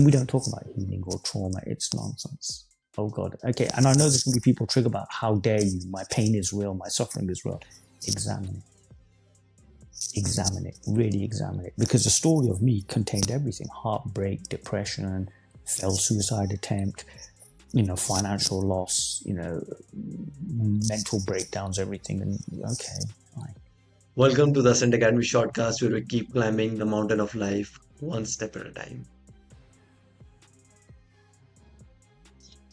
we don't talk about healing or trauma. It's nonsense. Oh God. Okay. And I know there's going to be people triggered about how dare you? My pain is real. My suffering is real. Examine it. Examine it. Really examine it. Because the story of me contained everything: heartbreak, depression, failed suicide attempt, financial loss, mental breakdowns, everything. And okay, fine. Welcome to the Ascent Academy shortcast where we keep climbing the mountain of life one step at a time.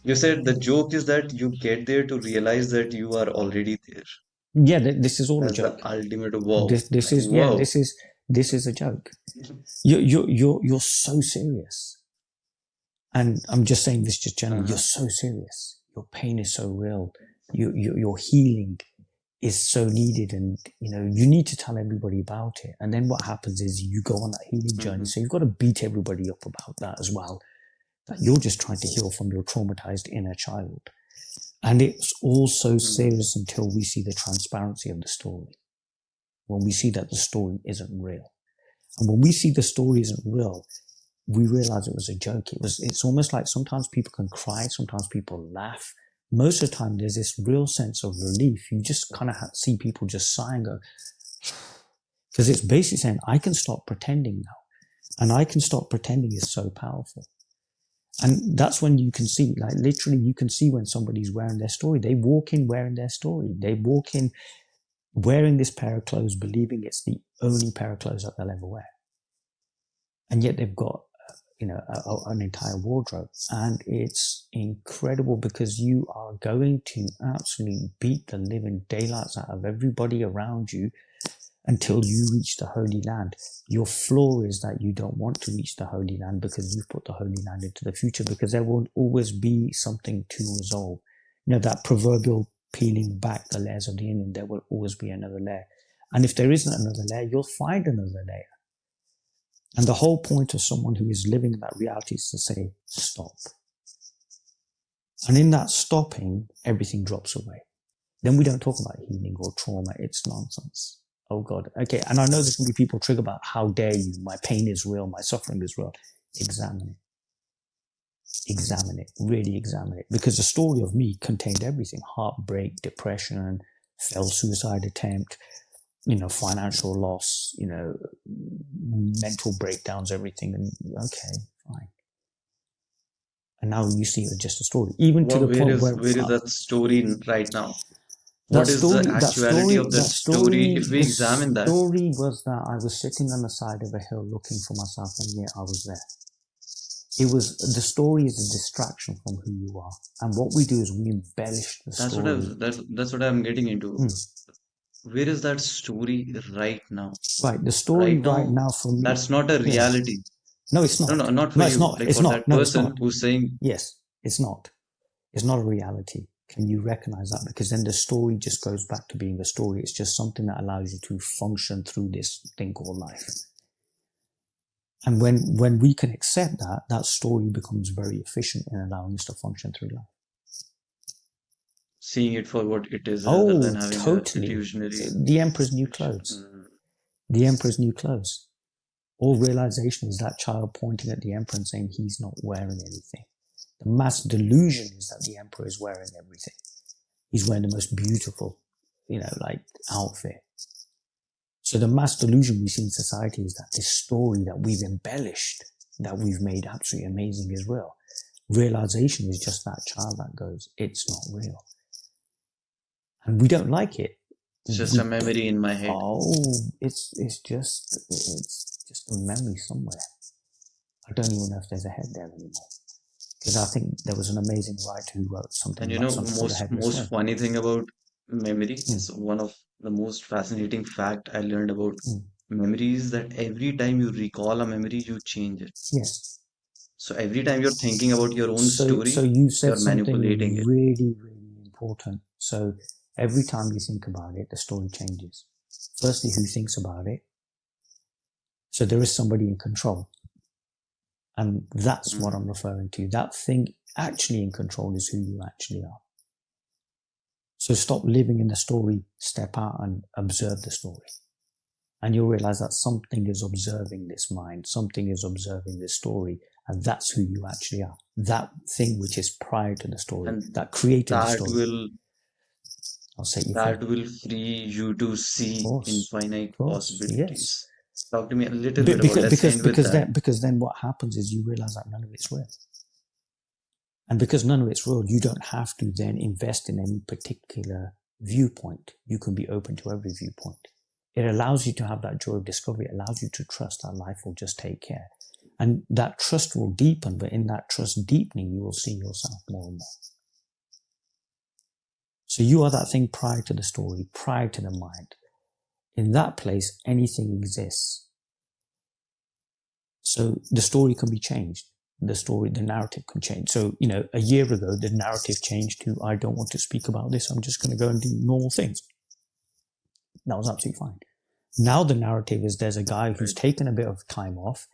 You said the joke is that you get there to realize that you are already there. Yeah, this is all a That's the joke. ultimate wow. This Like is yeah, wow. this is a joke. You're so serious. And I'm just saying this just generally, you're so serious. Your pain is so real. Your healing is so needed, and you need to tell everybody about it. And then what happens is you go on that healing journey. So you've got to beat everybody up about that as well. That you're just trying to heal from your traumatized inner child. And it's all so serious until we see the transparency of the story. When we see that the story isn't real. And when we see the story isn't real, we realize it was a joke. It's almost like sometimes people can cry, sometimes people laugh. Most of the time, there's this real sense of relief. You just kind of see people just sigh and go, because it's basically saying, I can stop pretending now. And I can stop pretending is so powerful. And that's when you can see, like literally, you can see when somebody's wearing their story. They walk in wearing their story. They walk in wearing this pair of clothes, believing it's the only pair of clothes that they'll ever wear. And yet they've got an entire wardrobe. And it's incredible because you are going to absolutely beat the living daylights out of everybody around you until you reach the Holy Land. Your flaw is that you don't want to reach the Holy Land because you've put the Holy Land into the future, because there will always be something to resolve. That proverbial peeling back the layers of the onion, there will always be another layer. And if there isn't another layer, you'll find another layer. And the whole point of someone who is living in that reality is to say, stop. And in that stopping, everything drops away. Then we don't talk about healing or trauma. It's nonsense. Oh God. Okay. And I know there's going to be people triggered about how dare you? My pain is real. My suffering is real. Examine it. Examine it. Really examine it. Because the story of me contained everything: heartbreak, depression, failed suicide attempt, financial loss, mental breakdowns, everything. And okay, fine. And now you see it's just a story, even to the point where Where is that story right now? that What is the actuality of that story if we the examine that? story was that I was sitting on the side of a hill looking for myself, and yet I was there. The story is a distraction from who you are. And what we do is we embellish the story. That's what I'm getting into. Where is that story right now? Right. The story right now for me. That's not a reality. No, it's not. No, not for no, you. it's not. Like it's for not. that No, it's person not. who's saying, yes, it's not. It's not a reality. Can you recognize that? Because then the story just goes back to being a story. It's just something that allows you to function through this thing called life. And when we can accept that, that story becomes very efficient in allowing us to function through life. seeing it for what it is rather than having totally. illusionary. The Emperor's New Clothes. The Emperor's New Clothes. All realization is that child pointing at the Emperor and saying he's not wearing anything. The mass delusion is that the Emperor is wearing everything. He's wearing the most beautiful, outfit. So the mass delusion we see in society is that this story that we've embellished, that we've made absolutely amazing, is real. Realization is just that child that goes, it's not real. And we don't like it. It's just a memory in my head. It's just a memory somewhere. I don't even know if there's a head there anymore. Because I think there was an amazing writer who wrote something. And most funny thing about memory is one of the most fascinating fact I learned about memory is that every time you recall a memory, you change it. Yes. So every time you're thinking about your own story, so you said you're something manipulating it. really, really important. So every time you think about it, the story changes. Firstly, who thinks about it? So there is somebody in control. And that's what I'm referring to. That thing actually in control is who you actually are. So stop living in the story, step out and observe the story. And you'll realize that something is observing this mind, something is observing this story, And that's who you actually are. That thing which is prior to the story, And that created the that story, will I'll set you free. that will free you to see infinite Of course, yes. possibilities. Talk to me a little bit about, let's end with that. Because then what happens is you realize that none of it's real. And because none of it's real, you don't have to then invest in any particular viewpoint. You can be open to every viewpoint. It allows you to have that joy of discovery. It allows you to trust that life will just take care. And that trust will deepen, but in that trust deepening, you will see yourself more and more. So you are that thing prior to the story, prior to the mind. In that place, anything exists. So the story can be changed. The narrative can change. So, a year ago, the narrative changed to, I don't want to speak about this. I'm just going to go and do normal things. That was absolutely fine. Now the narrative is there's a guy who's taken a bit of time off.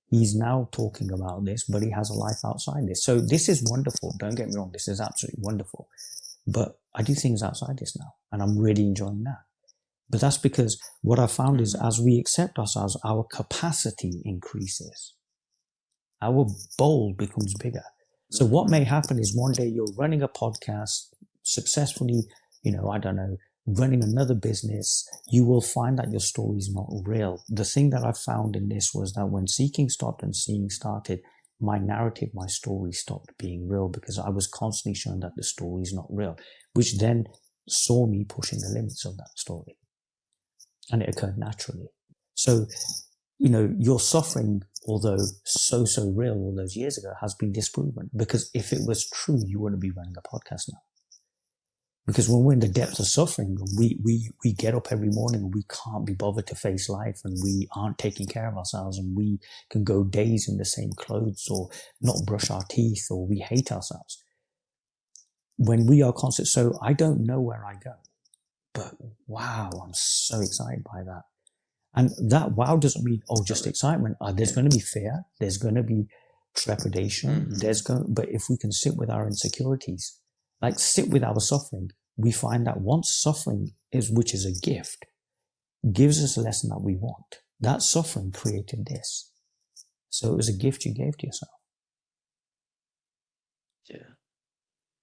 He's now talking about this, but he has a life outside this. So this is wonderful. Don't get me wrong. This is absolutely wonderful. But I do things outside this now, and I'm really enjoying that. But that's because what I found is as we accept ourselves, our capacity increases. Our bowl becomes bigger. So what may happen is one day you're running a podcast successfully, I don't know, running another business, you will find that your story is not real. The thing that I found in this was that when seeking stopped and seeing started, my narrative, my story stopped being real because I was constantly shown that the story is not real, which then saw me pushing the limits of that story. And it occurred naturally. So, your suffering, although so real all those years ago, has been disproven. Because if it was true, you wouldn't be running a podcast now. Because when we're in the depths of suffering, we get up every morning and we can't be bothered to face life, and we aren't taking care of ourselves, and we can go days in the same clothes or not brush our teeth, or we hate ourselves. When we are conscious, so I don't know where I go, but wow, I'm so excited by that. And that wow doesn't mean, just excitement. There's going to be fear. There's going to be trepidation. But if we can sit with our insecurities, like sit with our suffering, we find that once suffering which is a gift, gives us a lesson that we want. That suffering created this. So it was a gift you gave to yourself. Yeah.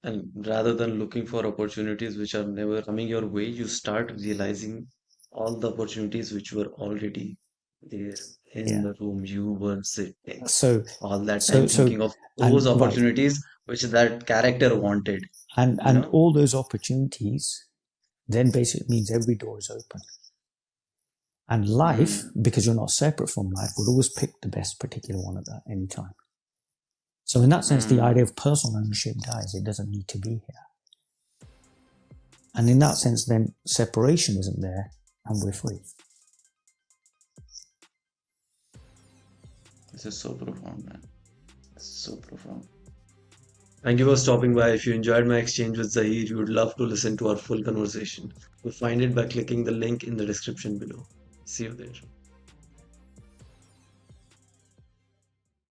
And rather than looking for opportunities which are never coming your way, you start realizing all the opportunities which were already there in the room you were sitting. So all that time thinking of those opportunities which that character wanted. And all those opportunities then basically means every door is open. And life, because you're not separate from life, would always pick the best particular one at that any time. So in that sense, the idea of personal ownership dies. It doesn't need to be here. And in that sense, then separation isn't there and we're free. This is so profound, man. This is so profound. Thank you for stopping by. If you enjoyed my exchange with Zahir, you would love to listen to our full conversation. You'll find it by clicking the link in the description below. See you there.